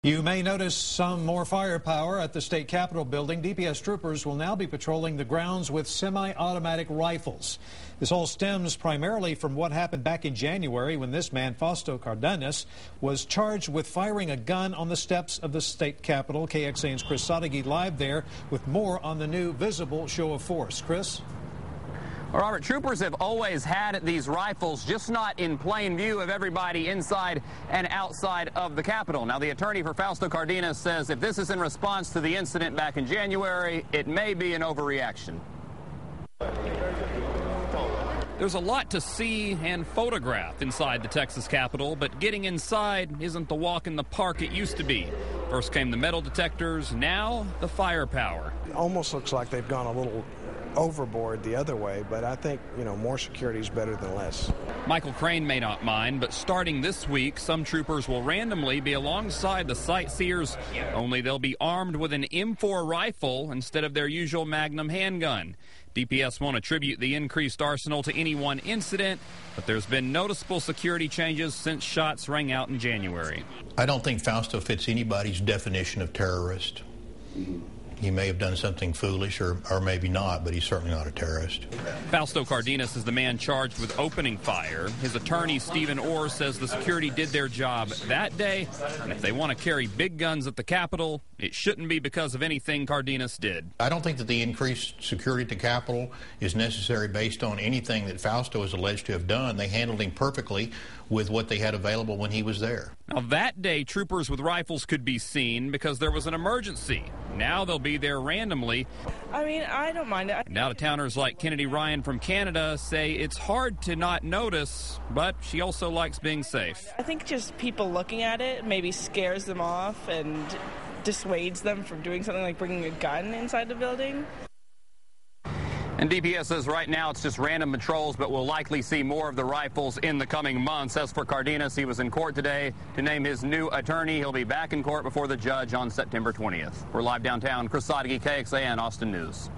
You may notice some more firepower at the state capitol building. DPS troopers will now be patrolling the grounds with semi-automatic rifles. This all stems primarily from what happened back in January when this man, Fausto Cardenas, was charged with firing a gun on the steps of the state capitol. KXAN's Chris Sadeghi live there with more on the new visible show of force. Chris? Well, Robert, troopers have always had these rifles, just not in plain view of everybody inside and outside of the Capitol. Now, the attorney for Fausto Cardenas says if this is in response to the incident back in January, it may be an overreaction. There's a lot to see and photograph inside the Texas Capitol, but getting inside isn't the walk in the park it used to be. First came the metal detectors, now the firepower. It almost looks like they've gone a little overboard the other way, but I think, more security is better than less. Michael Crane may not mind, but starting this week, some troopers will randomly be alongside the sightseers, only they'll be armed with an M4 rifle instead of their usual Magnum handgun. DPS won't attribute the increased arsenal to any one incident, but there's been noticeable security changes since shots rang out in January. I don't think Fausto fits anybody's definition of terrorist. He may have done something foolish or maybe not, but he's certainly not a terrorist. Fausto Cardenas is the man charged with opening fire. His attorney, Stephen Orr, says the security did their job that day, and if they want to carry big guns at the Capitol, it shouldn't be because of anything Cardenas did. I don't think that the increased security at the Capitol is necessary based on anything that Fausto is alleged to have done. They handled him perfectly with what they had available when he was there. Now, that day, troopers with rifles could be seen because there was an emergency. Now they'll be there randomly. I mean, I don't mind it. And out-of-towners like Kennedy Ryan from Canada say it's hard to not notice, but she also likes being safe. I think just people looking at it maybe scares them off and dissuades them from doing something like bringing a gun inside the building. And DPS says right now it's just random patrols, but we'll likely see more of the rifles in the coming months. As for Cardenas, he was in court today to name his new attorney. He'll be back in court before the judge on September 20th. We're live downtown. Chris Sadeghi, KXAN, Austin News.